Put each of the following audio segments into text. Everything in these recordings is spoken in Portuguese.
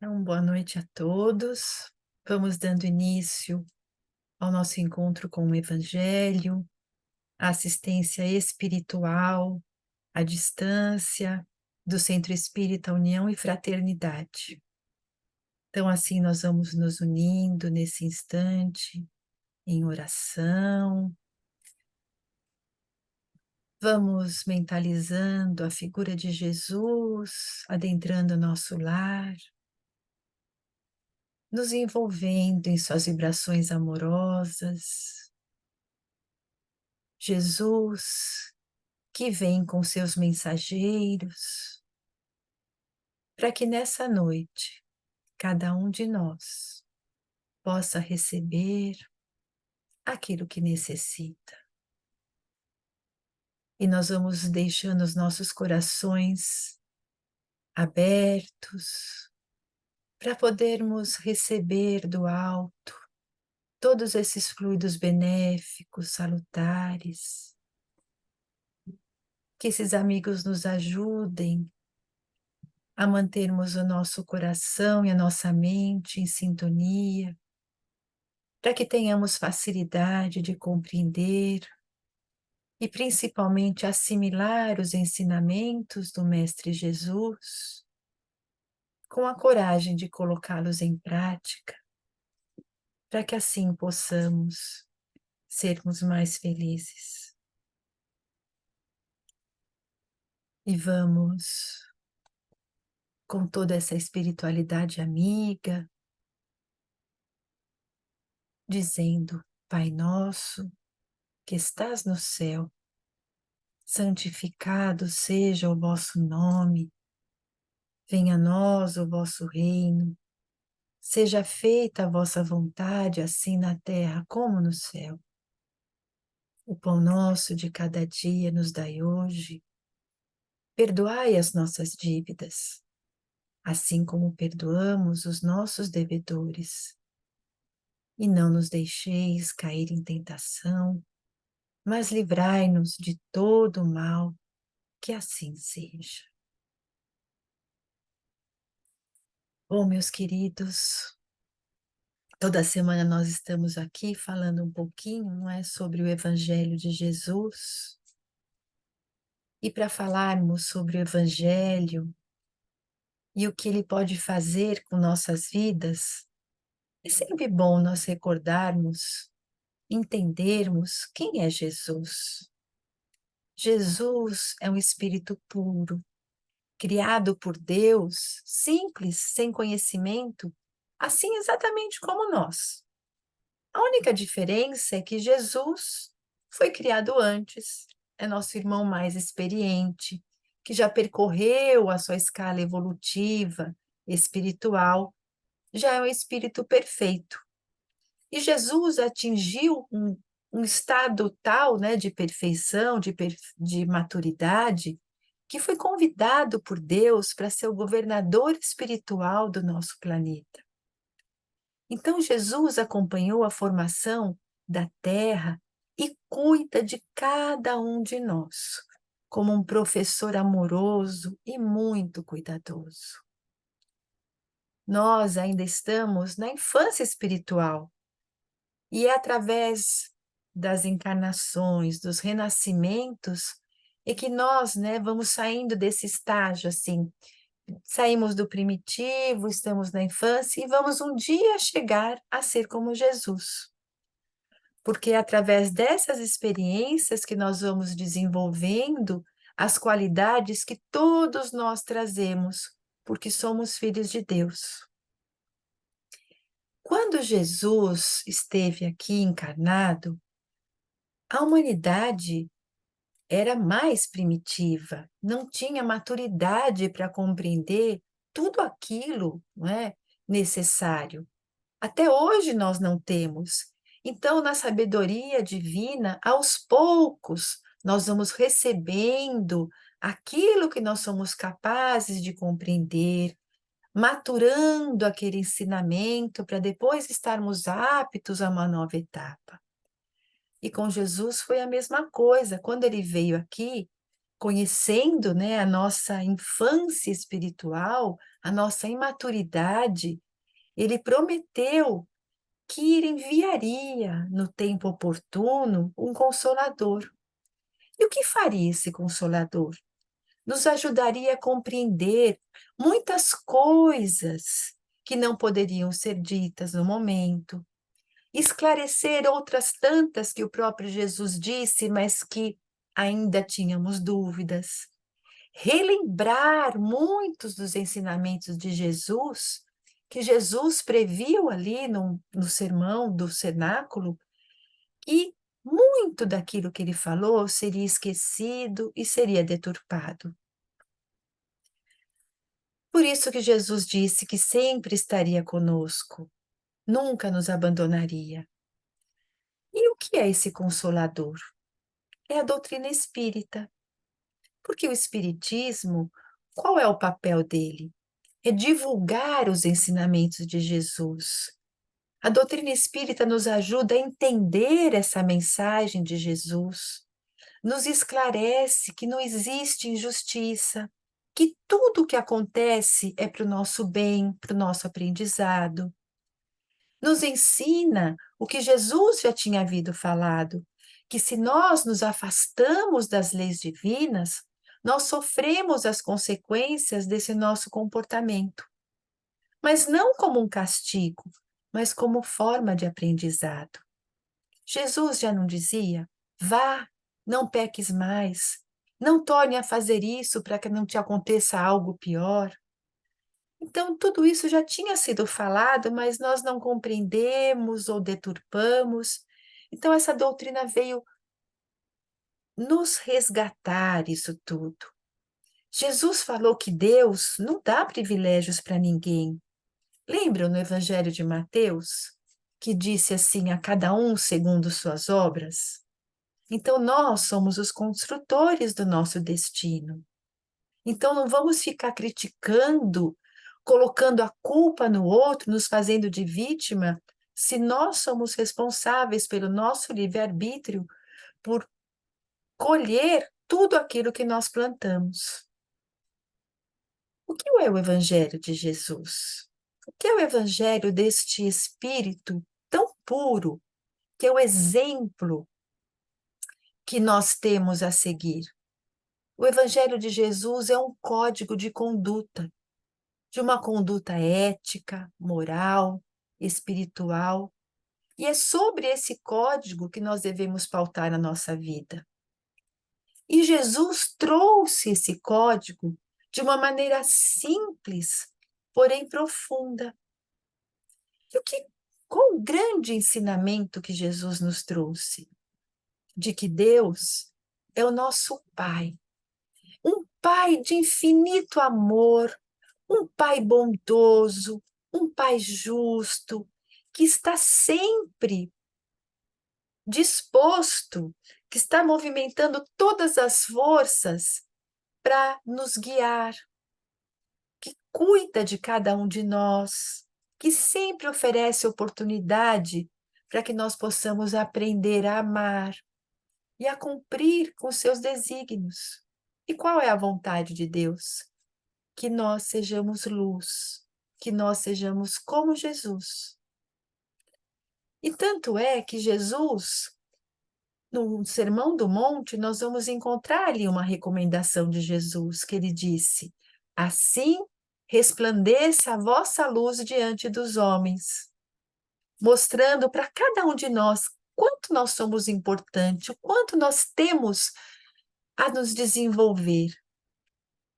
Então, boa noite a todos. Vamos dando início ao nosso encontro com o Evangelho, a assistência espiritual, à distância, do Centro Espírita União e Fraternidade. Então, assim, nós vamos nos unindo nesse instante, em oração. Vamos mentalizando a figura de Jesus, adentrando o nosso lar, nos envolvendo em suas vibrações amorosas. Jesus, que vem com seus mensageiros, para que nessa noite, cada um de nós possa receber aquilo que necessita. E nós vamos deixando os nossos corações abertos para podermos receber do alto todos esses fluidos benéficos, salutares, que esses amigos nos ajudem a mantermos o nosso coração e a nossa mente em sintonia, para que tenhamos facilidade de compreender e principalmente assimilar os ensinamentos do Mestre Jesus, com a coragem de colocá-los em prática, para que assim possamos sermos mais felizes. E vamos, com toda essa espiritualidade amiga, dizendo: Pai nosso, que estás no céu, santificado seja o vosso nome, venha a nós o vosso reino, seja feita a vossa vontade, assim na terra como no céu. O pão nosso de cada dia nos dai hoje, perdoai as nossas dívidas, assim como perdoamos os nossos devedores. E não nos deixeis cair em tentação, mas livrai-nos de todo o mal, que assim seja. Bom, meus queridos, toda semana nós estamos aqui falando um pouquinho, não é, sobre o Evangelho de Jesus. E para falarmos sobre o Evangelho e o que ele pode fazer com nossas vidas, é sempre bom nós recordarmos, entendermos quem é Jesus. Jesus é um espírito puro, criado por Deus, simples, sem conhecimento, assim exatamente como nós. A única diferença é que Jesus foi criado antes, é nosso irmão mais experiente, que já percorreu a sua escala evolutiva, espiritual, já é um espírito perfeito. E Jesus atingiu um estado tal, né, de perfeição, de maturidade, que foi convidado por Deus para ser o governador espiritual do nosso planeta. Então, Jesus acompanhou a formação da Terra e cuida de cada um de nós, como um professor amoroso e muito cuidadoso. Nós ainda estamos na infância espiritual, e é através das encarnações, dos renascimentos, é que nós, né, vamos saindo desse estágio, assim, saímos do primitivo, estamos na infância e vamos um dia chegar a ser como Jesus. Porque é através dessas experiências que nós vamos desenvolvendo as qualidades que todos nós trazemos, porque somos filhos de Deus. Quando Jesus esteve aqui encarnado, a humanidade era mais primitiva, não tinha maturidade para compreender tudo aquilo, não é, necessário. Até hoje nós não temos. Então, na sabedoria divina, aos poucos, nós vamos recebendo aquilo que nós somos capazes de compreender, maturando aquele ensinamento para depois estarmos aptos a uma nova etapa. E com Jesus foi a mesma coisa. Quando ele veio aqui, conhecendo, né, a nossa infância espiritual, a nossa imaturidade, ele prometeu que ele enviaria no tempo oportuno um consolador. E o que faria esse consolador? Nos ajudaria a compreender muitas coisas que não poderiam ser ditas no momento, esclarecer outras tantas que o próprio Jesus disse, mas que ainda tínhamos dúvidas, relembrar muitos dos ensinamentos de Jesus, que Jesus previu ali no sermão do cenáculo, e muito daquilo que ele falou seria esquecido e seria deturpado. Por isso que Jesus disse que sempre estaria conosco, nunca nos abandonaria. E o que é esse consolador? É a doutrina espírita. Porque o espiritismo, qual é o papel dele? É divulgar os ensinamentos de Jesus. A doutrina espírita nos ajuda a entender essa mensagem de Jesus, nos esclarece que não existe injustiça, que tudo o que acontece é para o nosso bem, para o nosso aprendizado. Nos ensina o que Jesus já tinha havido falado, que se nós nos afastamos das leis divinas, nós sofremos as consequências desse nosso comportamento, mas não como um castigo, mas como forma de aprendizado. Jesus já não dizia: vá, não peques mais, não torne a fazer isso para que não te aconteça algo pior. Então, tudo isso já tinha sido falado, mas nós não compreendemos ou deturpamos. Então, essa doutrina veio nos resgatar isso tudo. Jesus falou que Deus não dá privilégios para ninguém. Lembram no Evangelho de Mateus, que disse assim: a cada um segundo suas obras? Então, nós somos os construtores do nosso destino. Então, não vamos ficar criticando, colocando a culpa no outro, nos fazendo de vítima, se nós somos responsáveis pelo nosso livre-arbítrio, por colher tudo aquilo que nós plantamos. O que é o Evangelho de Jesus? O que é o Evangelho deste Espírito tão puro, que é o exemplo que nós temos a seguir? O Evangelho de Jesus é um código de conduta, de uma conduta ética, moral, espiritual, e é sobre esse código que nós devemos pautar a nossa vida. E Jesus trouxe esse código de uma maneira simples, porém profunda. E qual o grande ensinamento que Jesus nos trouxe? De que Deus é o nosso Pai, um Pai de infinito amor, um Pai bondoso, um Pai justo, que está sempre disposto, que está movimentando todas as forças para nos guiar, que cuida de cada um de nós, que sempre oferece oportunidade para que nós possamos aprender a amar e a cumprir com seus desígnios. E qual é a vontade de Deus? Que nós sejamos luz, que nós sejamos como Jesus. E tanto é que Jesus, no Sermão do Monte, nós vamos encontrar ali uma recomendação de Jesus, que ele disse: assim resplandeça a vossa luz diante dos homens, mostrando para cada um de nós quanto nós somos importantes, o quanto nós temos a nos desenvolver.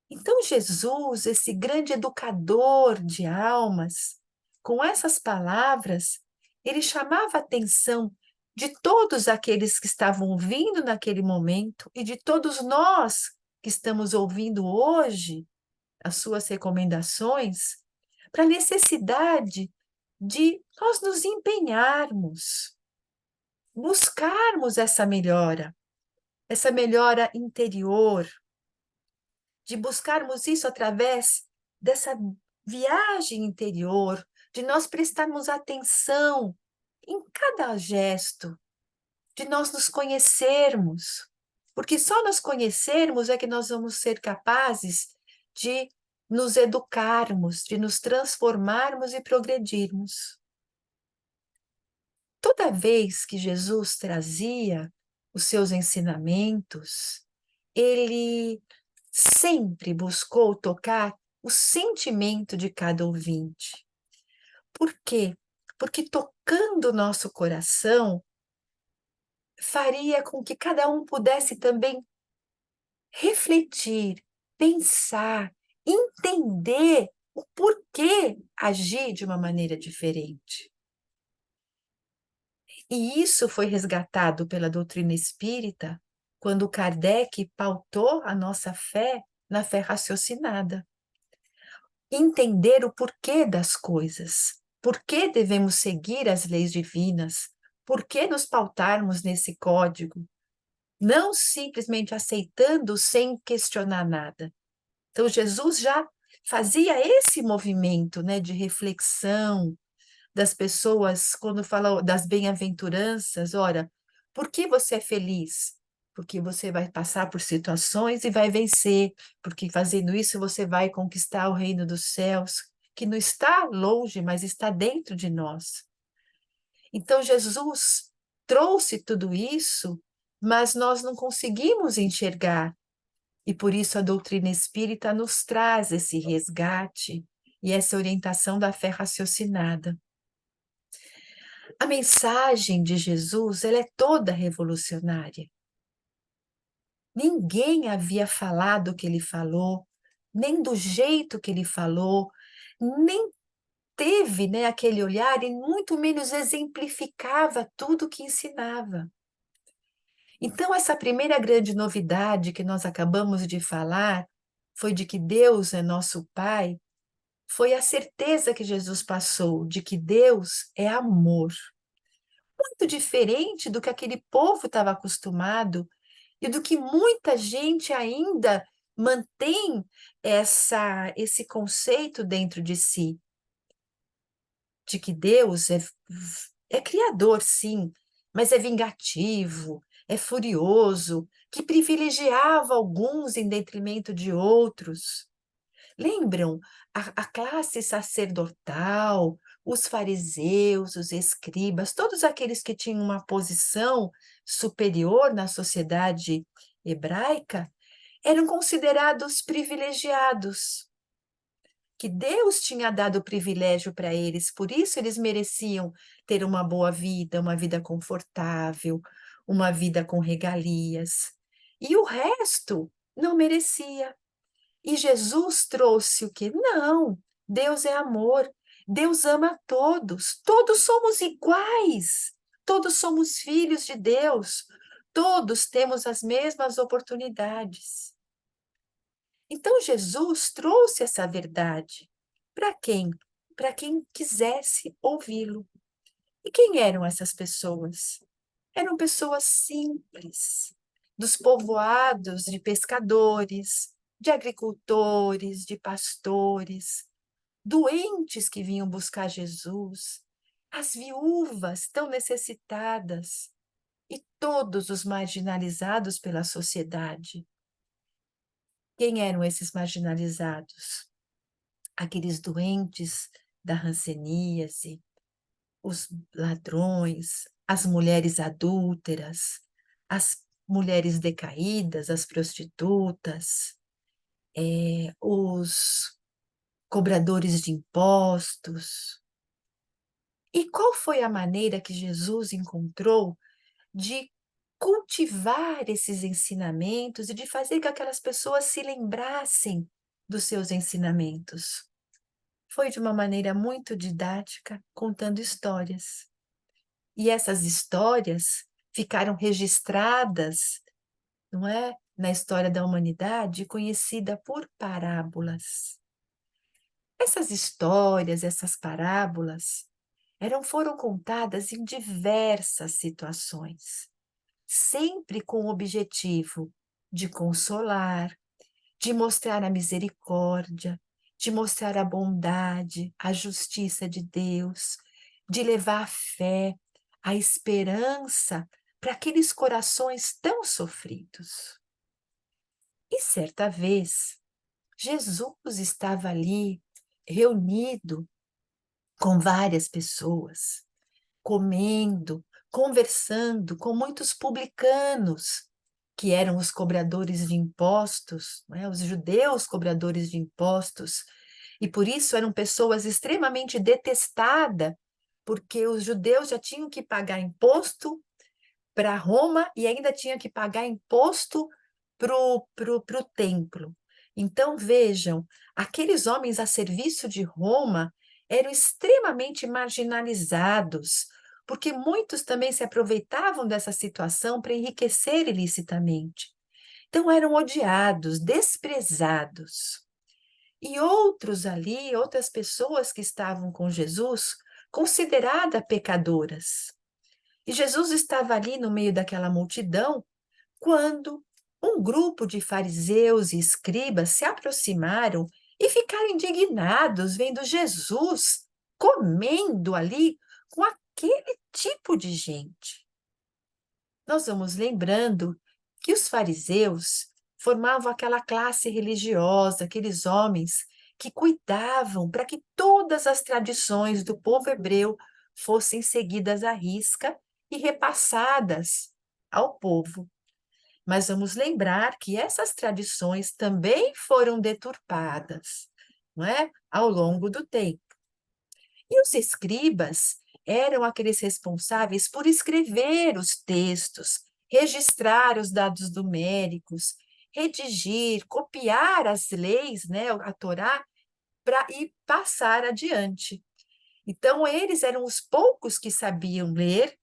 Então, Jesus, esse grande educador de almas, com essas palavras, ele chamava a atenção de todos aqueles que estavam ouvindo naquele momento e de todos nós que estamos ouvindo hoje as suas recomendações, para a necessidade de nós nos empenharmos, buscarmos essa melhora interior, de buscarmos isso através dessa viagem interior, de nós prestarmos atenção em cada gesto, de nós nos conhecermos, Porque só nos conhecermos é que nós vamos ser capazes de nos educarmos, de nos transformarmos e progredirmos. Toda vez que Jesus trazia os seus ensinamentos, ele sempre buscou tocar o sentimento de cada ouvinte. Por quê? Porque tocando o nosso coração, faria com que cada um pudesse também refletir, pensar, entender o porquê agir de uma maneira diferente. E isso foi resgatado pela doutrina espírita quando Kardec pautou a nossa fé na fé raciocinada. Entender o porquê das coisas, por que devemos seguir as leis divinas, por que nos pautarmos nesse código, não simplesmente aceitando sem questionar nada. Então, Jesus já fazia esse movimento, né, de reflexão das pessoas, quando fala das bem-aventuranças, ora, por que você é feliz? Porque você vai passar por situações e vai vencer, porque fazendo isso você vai conquistar o reino dos céus, que não está longe, mas está dentro de nós. Então, Jesus trouxe tudo isso, mas nós não conseguimos enxergar. E por isso a doutrina espírita nos traz esse resgate e essa orientação da fé raciocinada. A mensagem de Jesus, ela é toda revolucionária. Ninguém havia falado o que ele falou, nem do jeito que ele falou, nem teve, né, aquele olhar e muito menos exemplificava tudo o que ensinava. Então, essa primeira grande novidade que nós acabamos de falar foi de que Deus é nosso Pai, foi a certeza que Jesus passou de que Deus é amor. Muito diferente do que aquele povo estava acostumado e do que muita gente ainda mantém esse conceito dentro de si, de que Deus é criador, sim, mas é vingativo, é furioso, que privilegiava alguns em detrimento de outros. Lembram a classe sacerdotal, os fariseus, os escribas, todos aqueles que tinham uma posição superior na sociedade hebraica, eram considerados privilegiados, que Deus tinha dado privilégio para eles, por isso eles mereciam ter uma boa vida, uma vida confortável, uma vida com regalias. E o resto não merecia. E Jesus trouxe o quê? Não, Deus é amor, Deus ama todos, todos somos iguais, todos somos filhos de Deus, todos temos as mesmas oportunidades. Então Jesus trouxe essa verdade. Para quem? Para quem quisesse ouvi-lo. E quem eram essas pessoas? Eram pessoas simples, dos povoados de pescadores, de agricultores, de pastores, doentes que vinham buscar Jesus, as viúvas tão necessitadas e todos os marginalizados pela sociedade. Quem eram esses marginalizados? Aqueles doentes da hanseníase, os ladrões, as mulheres adúlteras, as mulheres decaídas, as prostitutas, os cobradores de impostos. E qual foi a maneira que Jesus encontrou de cultivar esses ensinamentos e de fazer que aquelas pessoas se lembrassem dos seus ensinamentos? Foi de uma maneira muito didática, contando histórias. E essas histórias ficaram registradas, não é, na história da humanidade, conhecida por parábolas. Essas histórias, essas parábolas, foram contadas em diversas situações, sempre com o objetivo de consolar, de mostrar a misericórdia, de mostrar a bondade, a justiça de Deus, de levar a fé, a esperança para aqueles corações tão sofridos. E certa vez, Jesus estava ali, reunido com várias pessoas, comendo, conversando com muitos publicanos, que eram os cobradores de impostos, não é? Os judeus cobradores de impostos, e por isso eram pessoas extremamente detestadas, porque os judeus já tinham que pagar imposto para Roma e ainda tinha que pagar imposto pro templo. Então, vejam, aqueles homens a serviço de Roma eram extremamente marginalizados, porque muitos também se aproveitavam dessa situação para enriquecer ilicitamente. Então, eram odiados, desprezados. E outros ali, outras pessoas que estavam com Jesus, consideradas pecadoras. E Jesus estava ali no meio daquela multidão quando um grupo de fariseus e escribas se aproximaram e ficaram indignados vendo Jesus comendo ali com aquele tipo de gente. Nós vamos lembrando que os fariseus formavam aquela classe religiosa, aqueles homens que cuidavam para que todas as tradições do povo hebreu fossem seguidas à risca e repassadas ao povo. Mas vamos lembrar que essas tradições também foram deturpadas, não é? Ao longo do tempo. E os escribas eram aqueles responsáveis por escrever os textos, registrar os dados numéricos, redigir, copiar as leis, né, a Torá, e passar adiante. Então, eles eram os poucos que sabiam ler,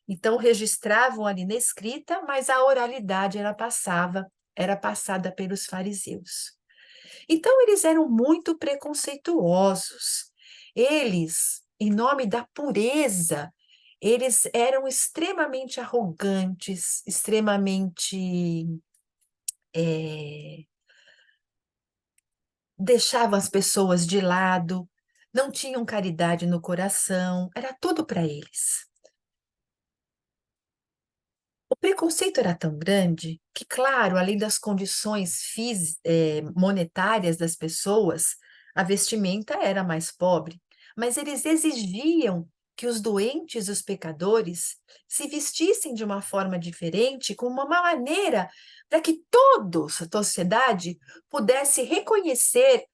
então registravam ali na escrita, mas a oralidade era passada pelos fariseus. Então, eles eram muito preconceituosos. Eles, em nome da pureza, eles eram extremamente arrogantes, extremamente deixavam as pessoas de lado, não tinham caridade no coração, era tudo para eles. O preconceito era tão grande que, claro, além das condições monetárias das pessoas, a vestimenta era mais pobre, mas eles exigiam que os doentes e os pecadores se vestissem de uma forma diferente, com uma maneira para que todos, a sociedade, pudesse reconhecer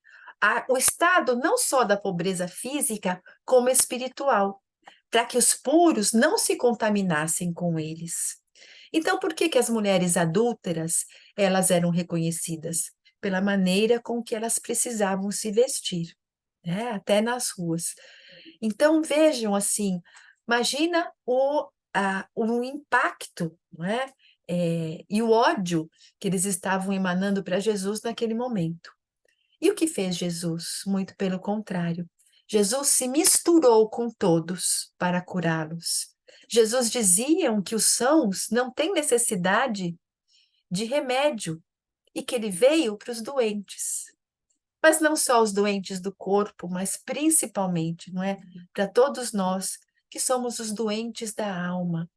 o estado não só da pobreza física, como espiritual, para que os puros não se contaminassem com eles. Então, por que que as mulheres adúlteras, elas eram reconhecidas? Pela maneira com que elas precisavam se vestir, né? Até nas ruas. Então, vejam assim, imagina o impacto, não é? E o ódio que eles estavam emanando para Jesus naquele momento. E o que fez Jesus? Muito pelo contrário. Jesus se misturou com todos para curá-los. Jesus dizia que os sãos não têm necessidade de remédio e que ele veio para os doentes. Mas não só os doentes do corpo, mas principalmente, não é? Para todos nós que somos os doentes da alma,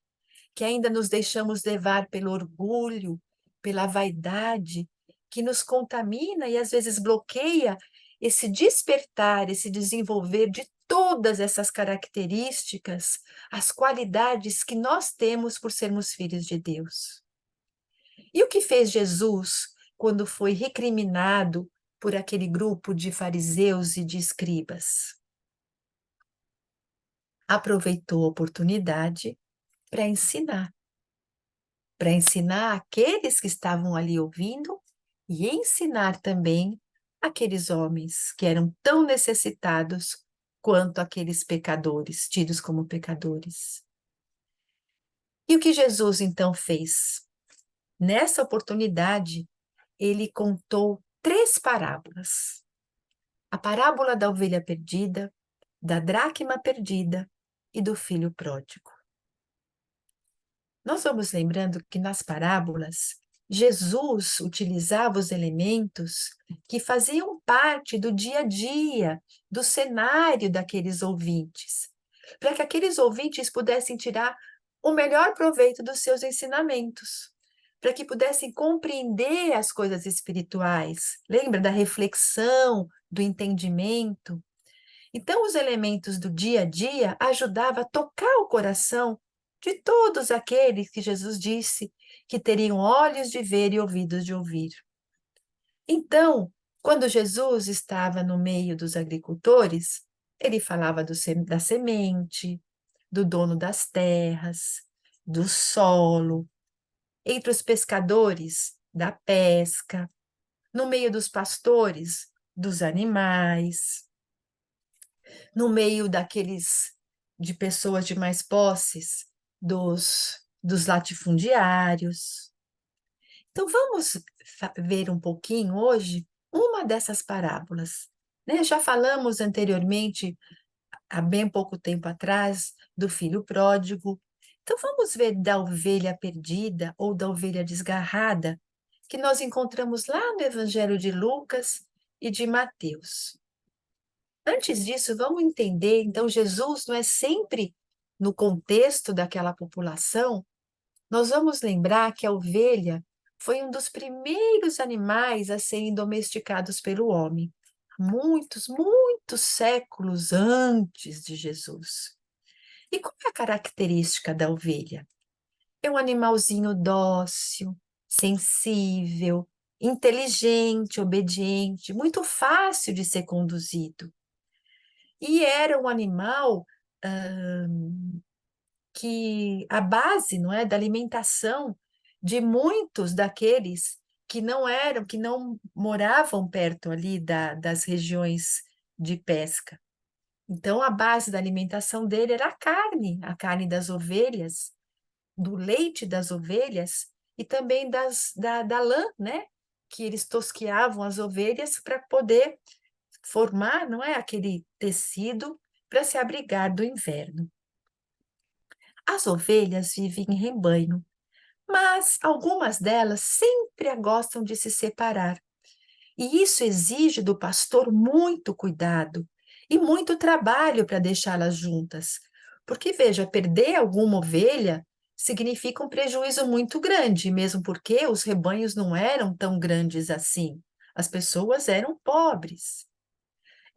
que ainda nos deixamos levar pelo orgulho, pela vaidade, que nos contamina e às vezes bloqueia esse despertar, esse desenvolver de todas essas características, as qualidades que nós temos por sermos filhos de Deus. E o que fez Jesus quando foi recriminado por aquele grupo de fariseus e de escribas? Aproveitou a oportunidade para ensinar aqueles que estavam ali ouvindo e ensinar também aqueles homens que eram tão necessitados quanto aqueles pecadores, tidos como pecadores. E o que Jesus então fez? Nessa oportunidade, ele contou 3 parábolas. A parábola da ovelha perdida, da dracma perdida e do filho pródigo. Nós vamos lembrando que nas parábolas, Jesus utilizava os elementos que faziam parte do dia a dia, do cenário daqueles ouvintes, para que aqueles ouvintes pudessem tirar o melhor proveito dos seus ensinamentos, para que pudessem compreender as coisas espirituais. Lembra da reflexão, do entendimento? Então, os elementos do dia a dia ajudavam a tocar o coração de todos aqueles que Jesus disse que teriam olhos de ver e ouvidos de ouvir. Então, quando Jesus estava no meio dos agricultores, ele falava da semente, do dono das terras, do solo, entre os pescadores, da pesca, no meio dos pastores, dos animais, no meio daqueles de pessoas de mais posses, dos latifundiários. Então, vamos ver um pouquinho hoje uma dessas parábolas. Né? Já falamos anteriormente, há bem pouco tempo atrás, do filho pródigo. Então, vamos ver da ovelha perdida ou da ovelha desgarrada, que nós encontramos lá no Evangelho de Lucas e de Mateus. Antes disso, vamos entender, então, Jesus não é sempre no contexto daquela população. Nós vamos lembrar que a ovelha foi um dos primeiros animais a serem domesticados pelo homem, muitos séculos antes de Jesus. E qual é a característica da ovelha? É um animalzinho dócil, sensível, inteligente, obediente, muito fácil de ser conduzido. E era um animal que a base, não é, da alimentação de muitos daqueles que não moravam perto ali das regiões de pesca. Então, a base da alimentação dele era a carne das ovelhas, do leite das ovelhas e também da lã, né? Que eles tosquiavam as ovelhas para poder formar, não é, aquele tecido para se abrigar do inverno. As ovelhas vivem em rebanho, mas algumas delas sempre gostam de se separar. E isso exige do pastor muito cuidado e muito trabalho para deixá-las juntas. Porque, veja, perder alguma ovelha significa um prejuízo muito grande, mesmo porque os rebanhos não eram tão grandes assim. As pessoas eram pobres.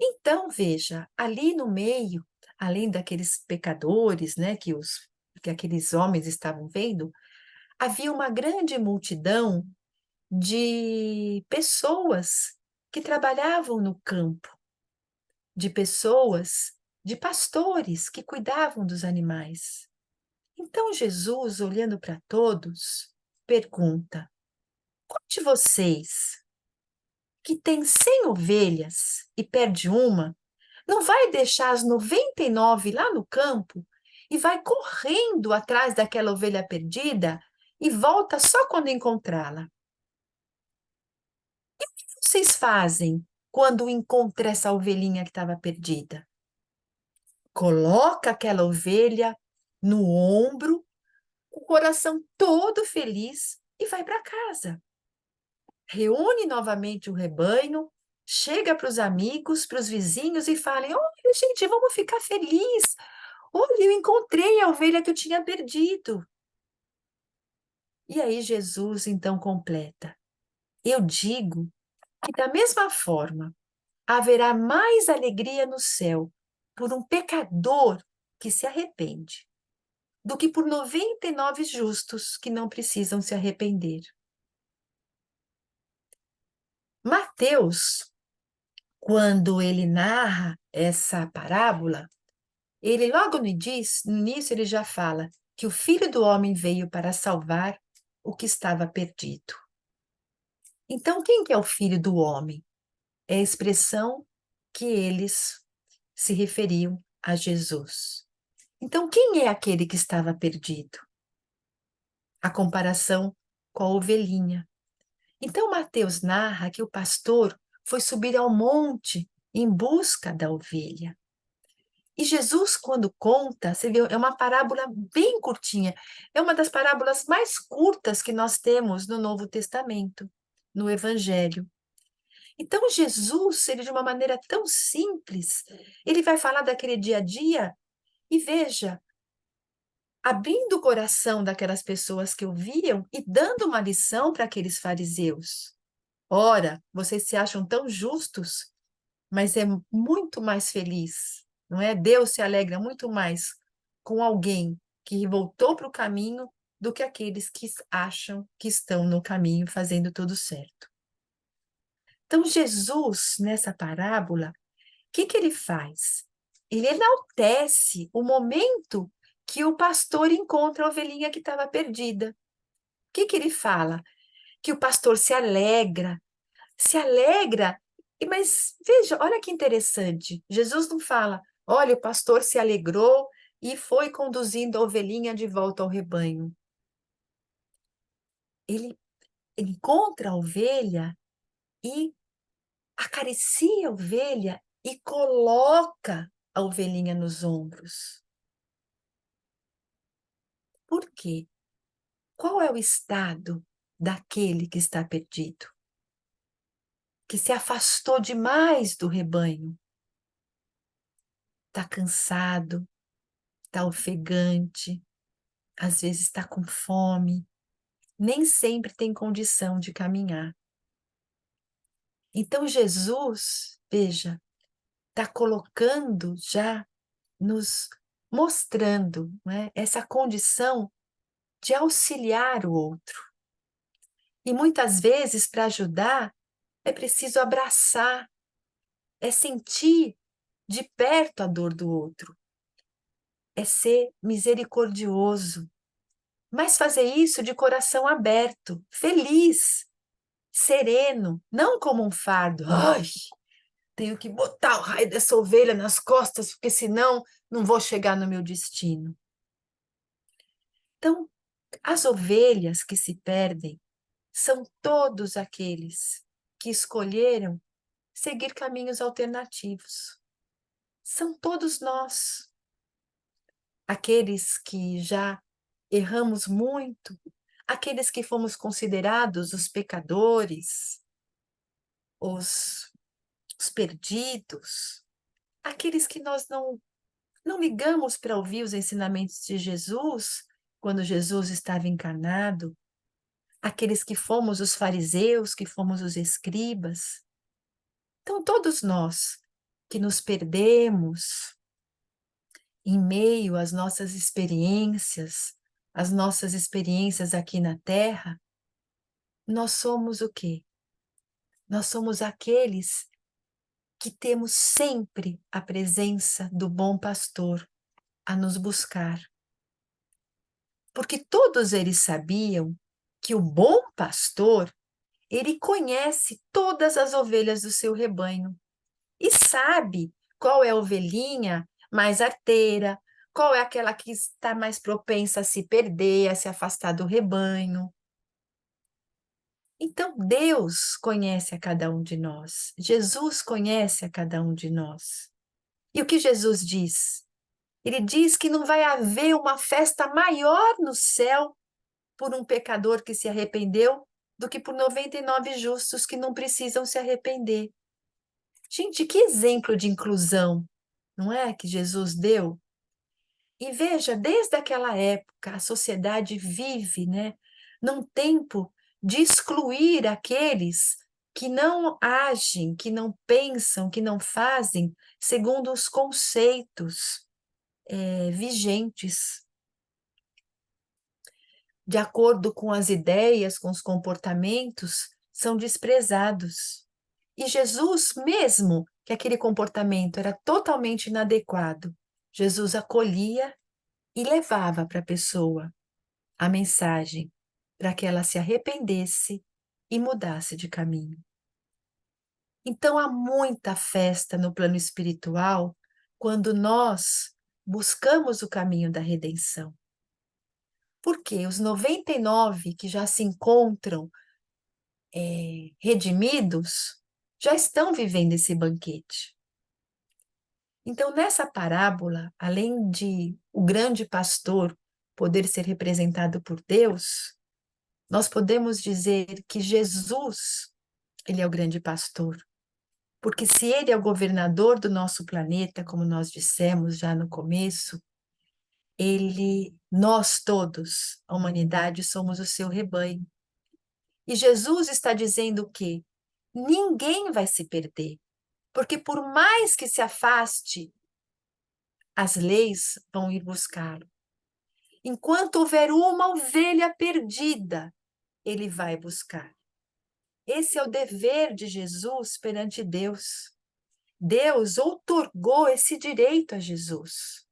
Então, veja, ali no meio, além daqueles pecadores, né, que aqueles homens estavam vendo, havia uma grande multidão de pessoas que trabalhavam no campo, de pessoas, de pastores que cuidavam dos animais. Então Jesus, olhando para todos, pergunta: qual de vocês que tem 100 ovelhas e perde uma, não vai deixar as 99 lá no campo e vai correndo atrás daquela ovelha perdida e volta só quando encontrá-la? Vocês fazem quando encontra essa ovelhinha que estava perdida? Coloca aquela ovelha no ombro, o coração todo feliz e vai para casa. Reúne novamente o rebanho, chega para os amigos, para os vizinhos e fala: olha, gente, vamos ficar felizes. Olha, eu encontrei a ovelha que eu tinha perdido. E aí Jesus então completa: eu digo que da mesma forma haverá mais alegria no céu por um pecador que se arrepende do que por 99 justos que não precisam se arrepender. Mateus, quando ele narra essa parábola, ele logo no início ele já fala que o Filho do Homem veio para salvar o que estava perdido. Então, quem que é o Filho do Homem? É a expressão que eles se referiam a Jesus. Então, quem é aquele que estava perdido? A comparação com a ovelhinha. Então, Mateus narra que o pastor foi subir ao monte em busca da ovelha. E Jesus, quando conta, você vê, é uma parábola bem curtinha, é uma das parábolas mais curtas que nós temos no Novo Testamento, no Evangelho. Então, Jesus, ele de uma maneira tão simples, ele vai falar daquele dia a dia, e veja, abrindo o coração daquelas pessoas que ouviam e dando uma lição para aqueles fariseus. Ora, vocês se acham tão justos, mas é muito mais feliz, não é? Deus se alegra muito mais com alguém que voltou para o caminho do que aqueles que acham que estão no caminho fazendo tudo certo. Então, Jesus, nessa parábola, o que ele faz? Ele enaltece o momento que o pastor encontra a ovelhinha que estava perdida. O que ele fala? Que o pastor se alegra, mas veja, olha que interessante. Jesus não fala, olha, o pastor se alegrou e foi conduzindo a ovelhinha de volta ao rebanho. Ele encontra a ovelha e acaricia a ovelha e coloca a ovelhinha nos ombros. Por quê? Qual é o estado daquele que está perdido? Que se afastou demais do rebanho. Está cansado, está ofegante, às vezes está com fome, nem sempre tem condição de caminhar. Então Jesus, veja, está colocando já, nos mostrando, né, essa condição de auxiliar o outro. E muitas vezes, para ajudar, é preciso abraçar, é sentir de perto a dor do outro, é ser misericordioso, mas fazer isso de coração aberto, feliz, sereno, não como um fardo. Ai, tenho que botar o raio dessa ovelha nas costas, porque senão não vou chegar no meu destino. Então, as ovelhas que se perdem são todos aqueles que escolheram seguir caminhos alternativos. São todos nós, aqueles que já erramos muito, aqueles que fomos considerados os pecadores, os, os perdidos, aqueles que nós não ligamos para ouvir os ensinamentos de Jesus quando Jesus estava encarnado, aqueles que fomos os fariseus, que fomos os escribas. Então, todos nós que nos perdemos em meio às nossas experiências, as nossas experiências aqui na Terra, nós somos o quê? Nós somos aqueles que temos sempre a presença do bom pastor a nos buscar. Porque todos eles sabiam que o bom pastor, ele conhece todas as ovelhas do seu rebanho e sabe qual é a ovelhinha mais arteira, qual é aquela que está mais propensa a se perder, a se afastar do rebanho. Então, Deus conhece a cada um de nós, Jesus conhece a cada um de nós. E o que Jesus diz? Ele diz que não vai haver uma festa maior no céu por um pecador que se arrependeu do que por 99 justos que não precisam se arrepender. Gente, que exemplo de inclusão, não é, que Jesus deu? E veja, desde aquela época, a sociedade vive, né, num tempo de excluir aqueles que não agem, que não pensam, que não fazem segundo os conceitos vigentes, de acordo com as ideias, com os comportamentos, são desprezados. E Jesus, mesmo que aquele comportamento era totalmente inadequado, Jesus acolhia e levava para a pessoa a mensagem para que ela se arrependesse e mudasse de caminho. Então há muita festa no plano espiritual quando nós buscamos o caminho da redenção. Porque os 99 que já se encontram redimidos já estão vivendo esse banquete. Então, nessa parábola, além de o grande pastor poder ser representado por Deus, nós podemos dizer que Jesus, ele é o grande pastor. Porque se ele é o governador do nosso planeta, como nós dissemos já no começo, nós todos, a humanidade, somos o seu rebanho. E Jesus está dizendo que ninguém vai se perder, porque por mais que se afaste, as leis vão ir buscá-lo. Enquanto houver uma ovelha perdida, ele vai buscar. Esse é o dever de Jesus perante Deus. Deus outorgou esse direito a Jesus,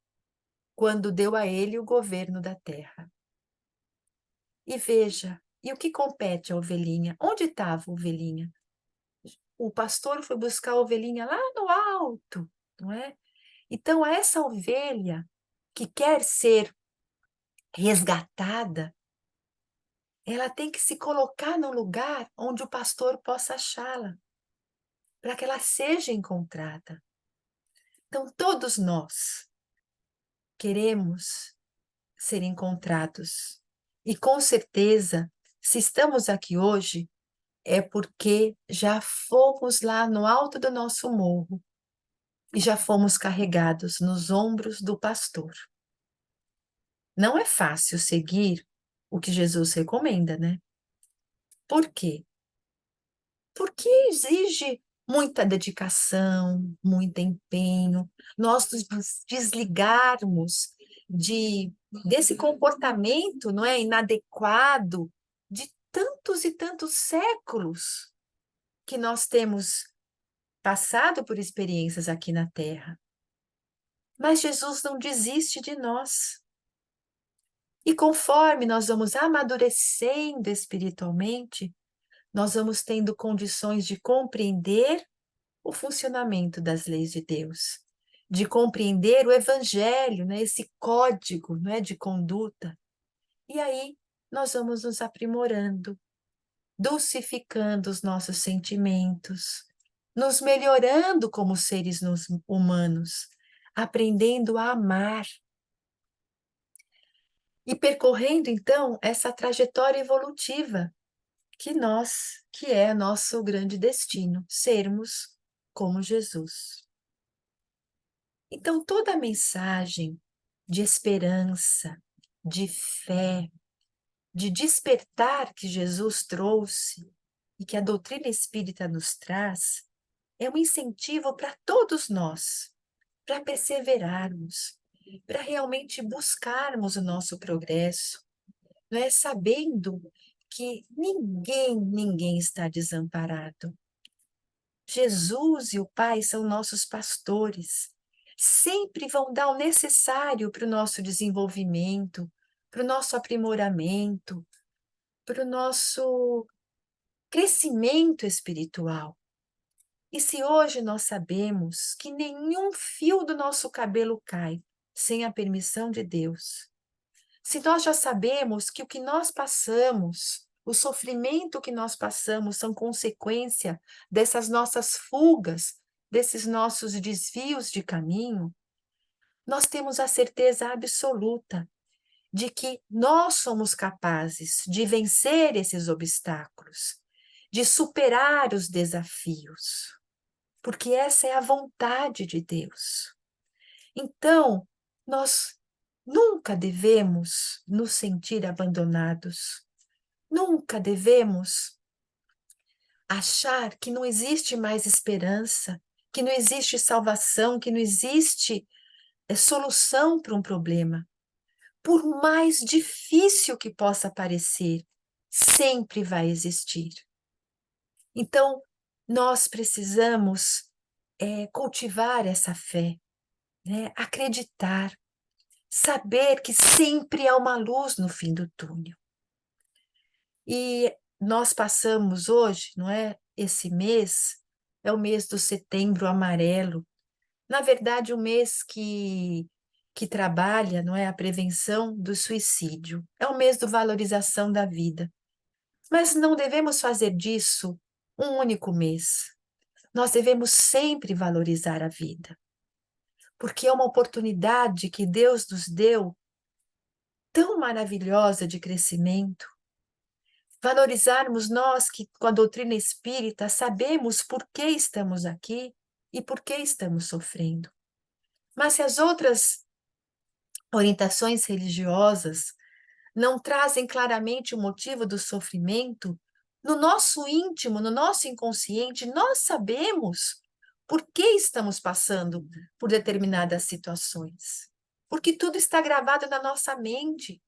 quando deu a ele o governo da terra. E veja, e o que compete à ovelhinha? Onde estava a ovelhinha? O pastor foi buscar a ovelhinha lá no alto, não é? Então, essa ovelha que quer ser resgatada, ela tem que se colocar no lugar onde o pastor possa achá-la, para que ela seja encontrada. Então, todos nós queremos ser encontrados. E com certeza, se estamos aqui hoje, é porque já fomos lá no alto do nosso morro e já fomos carregados nos ombros do pastor. Não é fácil seguir o que Jesus recomenda, né? Por quê? Porque exige muita dedicação, muito empenho, nós nos desligarmos desse comportamento, não é, inadequado de tantos e tantos séculos que nós temos passado por experiências aqui na Terra. Mas Jesus não desiste de nós. E conforme nós vamos amadurecendo espiritualmente, nós vamos tendo condições de compreender o funcionamento das leis de Deus, de compreender o Evangelho, né, esse código, né, de conduta. E aí nós vamos nos aprimorando, dulcificando os nossos sentimentos, nos melhorando como seres humanos, aprendendo a amar. E percorrendo, então, essa trajetória evolutiva que é nosso grande destino, sermos como Jesus. Então, toda a mensagem de esperança, de fé, de despertar que Jesus trouxe e que a doutrina espírita nos traz, é um incentivo para todos nós, para perseverarmos, para realmente buscarmos o nosso progresso, não é? Sabendo que ninguém está desamparado. Jesus e o Pai são nossos pastores, sempre vão dar o necessário para o nosso desenvolvimento, para o nosso aprimoramento, para o nosso crescimento espiritual. E se hoje nós sabemos que nenhum fio do nosso cabelo cai sem a permissão de Deus, se nós já sabemos que o que nós passamos, o sofrimento que nós passamos são consequência dessas nossas fugas, desses nossos desvios de caminho, nós temos a certeza absoluta de que nós somos capazes de vencer esses obstáculos, de superar os desafios, porque essa é a vontade de Deus. Então, nós nunca devemos nos sentir abandonados, nunca devemos achar que não existe mais esperança, que não existe salvação, que não existe solução para um problema. Por mais difícil que possa parecer, sempre vai existir. Então, nós precisamos cultivar essa fé, né? Acreditar, saber que sempre há uma luz no fim do túnel. E nós passamos hoje, não é? Esse mês é o mês do Setembro Amarelo. Na verdade, o mês que trabalha, não é, a prevenção do suicídio. É o mês da valorização da vida. Mas não devemos fazer disso um único mês. Nós devemos sempre valorizar a vida, porque é uma oportunidade que Deus nos deu tão maravilhosa de crescimento. Valorizarmos nós que, com a doutrina espírita, sabemos por que estamos aqui e por que estamos sofrendo. Mas se as outras orientações religiosas não trazem claramente o motivo do sofrimento, no nosso íntimo, no nosso inconsciente, nós sabemos por que estamos passando por determinadas situações. Porque tudo está gravado na nossa mente,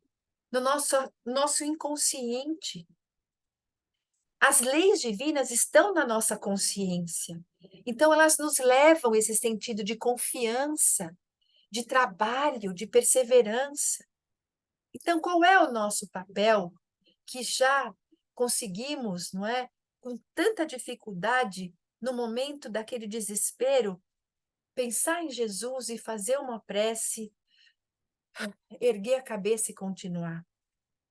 no nosso inconsciente. As leis divinas estão na nossa consciência. Então, elas nos levam a esse sentido de confiança, de trabalho, de perseverança. Então, qual é o nosso papel que já conseguimos, não é, com tanta dificuldade, no momento daquele desespero, pensar em Jesus e fazer uma prece, erguer a cabeça e continuar?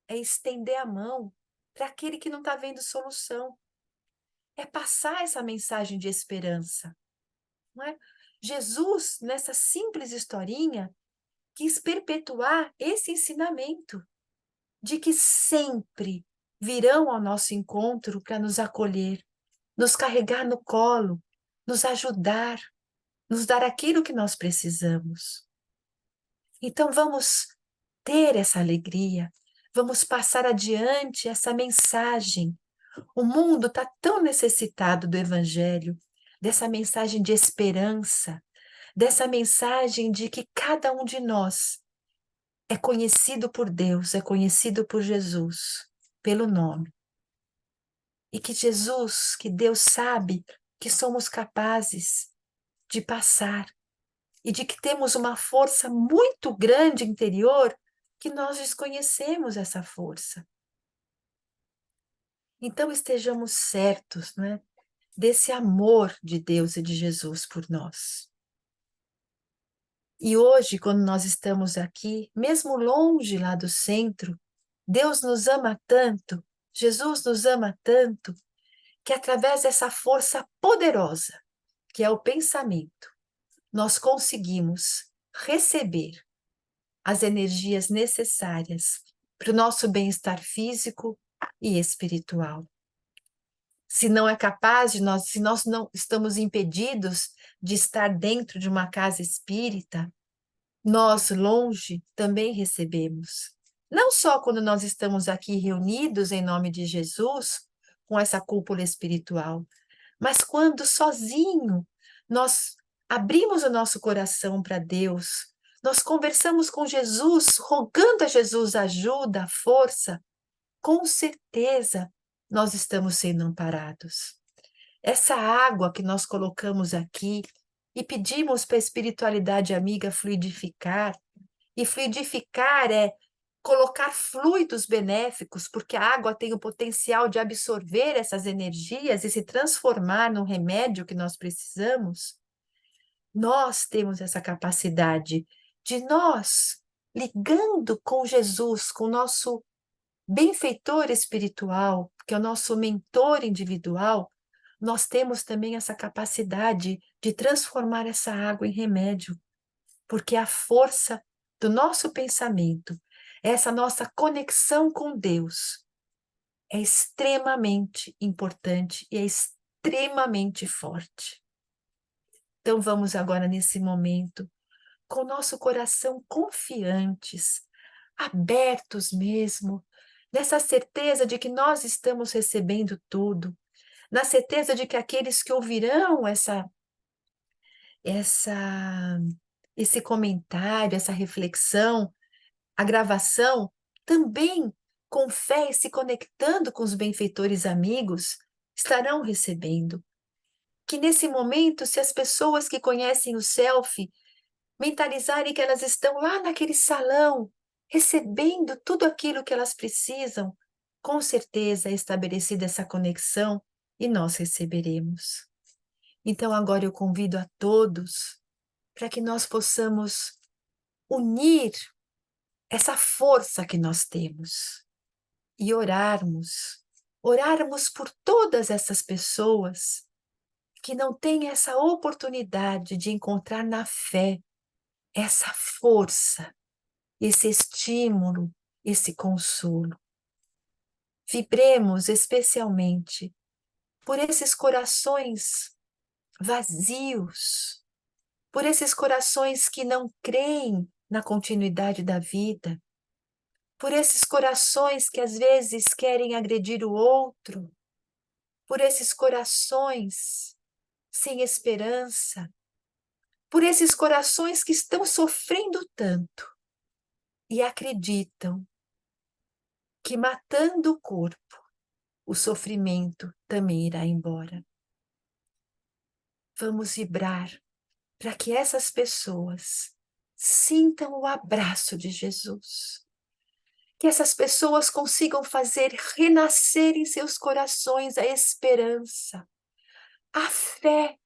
É estender a mão para aquele que não está vendo solução. É passar essa mensagem de esperança, não é? Jesus, nessa simples historinha, quis perpetuar esse ensinamento de que sempre virão ao nosso encontro para nos acolher, nos carregar no colo, nos ajudar, nos dar aquilo que nós precisamos. Então vamos ter essa alegria, vamos passar adiante essa mensagem. O mundo está tão necessitado do Evangelho, dessa mensagem de esperança, dessa mensagem de que cada um de nós é conhecido por Deus, é conhecido por Jesus, pelo nome. E que Jesus, que Deus sabe que somos capazes de passar e de que temos uma força muito grande interior que nós desconhecemos essa força. Então estejamos certos, né, desse amor de Deus e de Jesus por nós. E hoje, quando nós estamos aqui, mesmo longe lá do centro, Deus nos ama tanto, Jesus nos ama tanto, que através dessa força poderosa, que é o pensamento, nós conseguimos receber as energias necessárias para o nosso bem-estar físico e espiritual. Se não é capaz de nós, se nós não estamos impedidos de estar dentro de uma casa espírita, nós longe também recebemos. Não só quando nós estamos aqui reunidos em nome de Jesus, com essa cúpula espiritual, mas quando sozinho nós abrimos o nosso coração para Deus, nós conversamos com Jesus, rogando a Jesus ajuda, força, com certeza nós estamos sendo amparados. Essa água que nós colocamos aqui e pedimos para a espiritualidade amiga fluidificar, e fluidificar é colocar fluidos benéficos, porque a água tem o potencial de absorver essas energias e se transformar no remédio que nós precisamos. Nós temos essa capacidade de nós, ligando com Jesus, com o nosso benfeitor espiritual, que é o nosso mentor individual, nós temos também essa capacidade de transformar essa água em remédio, porque a força do nosso pensamento, essa nossa conexão com Deus, é extremamente importante e é extremamente forte. Então vamos agora nesse momento, com o nosso coração confiantes, abertos mesmo, nessa certeza de que nós estamos recebendo tudo, na certeza de que aqueles que ouvirão essa esse comentário, essa reflexão, a gravação, também com fé e se conectando com os benfeitores amigos, estarão recebendo. Que nesse momento, se as pessoas que conhecem o selfie mentalizarem que elas estão lá naquele salão, recebendo tudo aquilo que elas precisam, com certeza é estabelecida essa conexão e nós receberemos. Então agora eu convido a todos para que nós possamos unir essa força que nós temos e orarmos por todas essas pessoas que não têm essa oportunidade de encontrar na fé essa força, esse estímulo, esse consolo. Vibremos especialmente por esses corações vazios, por esses corações que não creem na continuidade da vida, por esses corações que às vezes querem agredir o outro, por esses corações sem esperança, por esses corações que estão sofrendo tanto e acreditam que matando o corpo, o sofrimento também irá embora. Vamos vibrar para que essas pessoas sintam o abraço de Jesus. Que essas pessoas consigam fazer renascer em seus corações a esperança, a fé,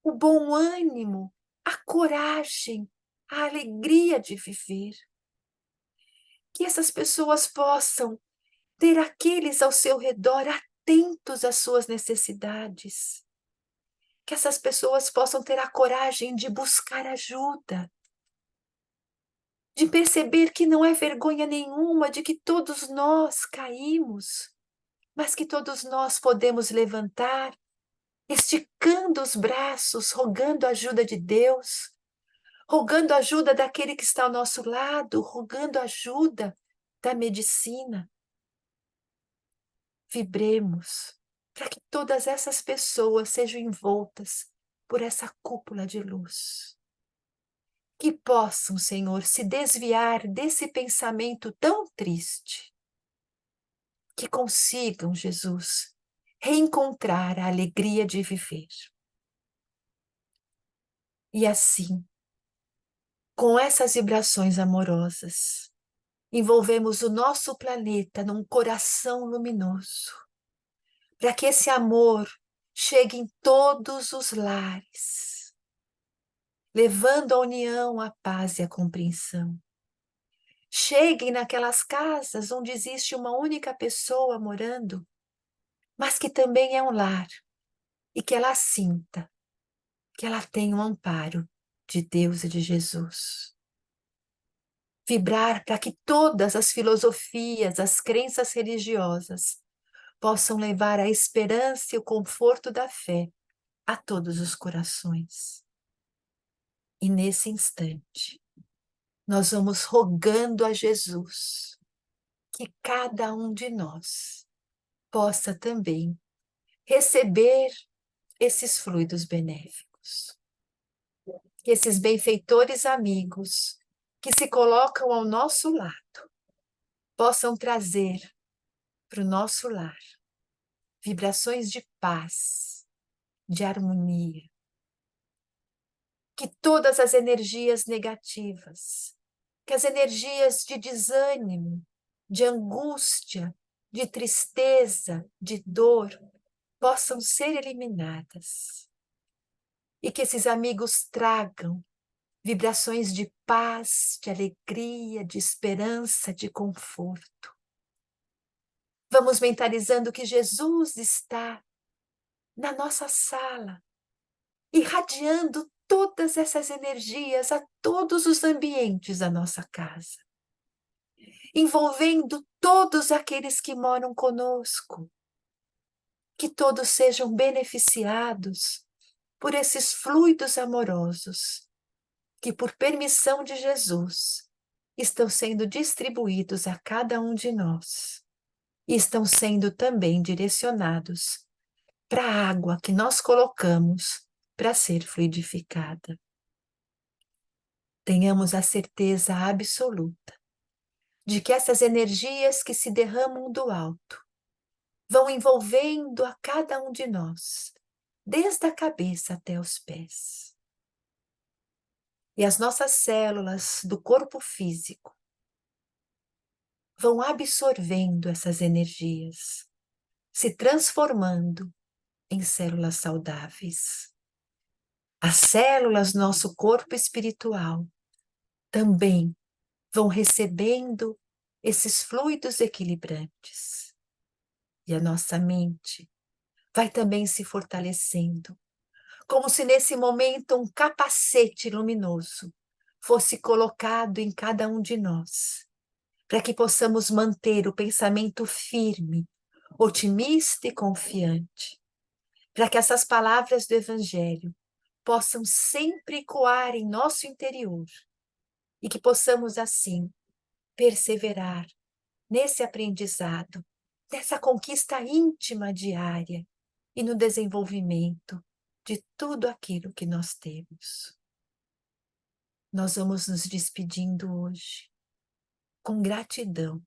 o bom ânimo, a coragem, a alegria de viver. Que essas pessoas possam ter aqueles ao seu redor atentos às suas necessidades. Que essas pessoas possam ter a coragem de buscar ajuda, de perceber que não é vergonha nenhuma de que todos nós caímos, mas que todos nós podemos levantar, esticando os braços, rogando a ajuda de Deus, rogando a ajuda daquele que está ao nosso lado, rogando a ajuda da medicina. Vibremos para que todas essas pessoas sejam envoltas por essa cúpula de luz. Que possam, Senhor, se desviar desse pensamento tão triste. Que consigam, Jesus, reencontrar a alegria de viver. E assim, com essas vibrações amorosas, envolvemos o nosso planeta num coração luminoso, para que esse amor chegue em todos os lares, levando a união, a paz e a compreensão. Cheguem naquelas casas onde existe uma única pessoa morando, mas que também é um lar, e que ela sinta que ela tem um amparo de Deus e de Jesus. Vibrar para que todas as filosofias, as crenças religiosas possam levar a esperança e o conforto da fé a todos os corações. E nesse instante, nós vamos rogando a Jesus que cada um de nós possa também receber esses fluidos benéficos. Que esses benfeitores amigos que se colocam ao nosso lado possam trazer para o nosso lar vibrações de paz, de harmonia. Que todas as energias negativas, que as energias de desânimo, de angústia, de tristeza, de dor, possam ser eliminadas. E que esses amigos tragam vibrações de paz, de alegria, de esperança, de conforto. Vamos mentalizando que Jesus está na nossa sala, irradiando todas essas energias a todos os ambientes da nossa casa, envolvendo todos aqueles que moram conosco, que todos sejam beneficiados por esses fluidos amorosos, que por permissão de Jesus estão sendo distribuídos a cada um de nós e estão sendo também direcionados para a água que nós colocamos para ser fluidificada. Tenhamos a certeza absoluta de que essas energias que se derramam do alto vão envolvendo a cada um de nós, desde a cabeça até os pés. E as nossas células do corpo físico vão absorvendo essas energias, se transformando em células saudáveis. As células do nosso corpo espiritual também vão recebendo esses fluidos equilibrantes. E a nossa mente vai também se fortalecendo, como se nesse momento um capacete luminoso fosse colocado em cada um de nós, para que possamos manter o pensamento firme, otimista e confiante, para que essas palavras do Evangelho possam sempre ecoar em nosso interior e que possamos, assim, perseverar nesse aprendizado, nessa conquista íntima diária e no desenvolvimento de tudo aquilo que nós temos. Nós vamos nos despedindo hoje com gratidão,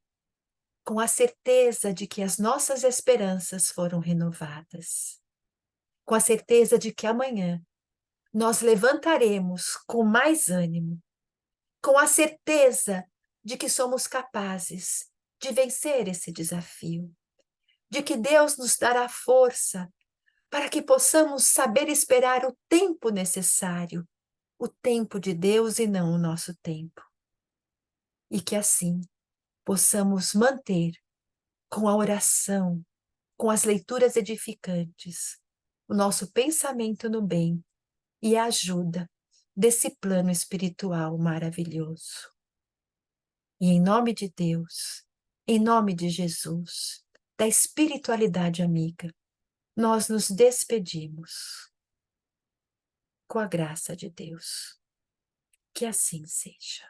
com a certeza de que as nossas esperanças foram renovadas, com a certeza de que amanhã nós levantaremos com mais ânimo, com a certeza de que somos capazes de vencer esse desafio, de que Deus nos dará força para que possamos saber esperar o tempo necessário, o tempo de Deus e não o nosso tempo. E que assim possamos manter com a oração, com as leituras edificantes, o nosso pensamento no bem e a ajuda desse plano espiritual maravilhoso. E em nome de Deus, em nome de Jesus, da espiritualidade amiga, nós nos despedimos com a graça de Deus. Que assim seja.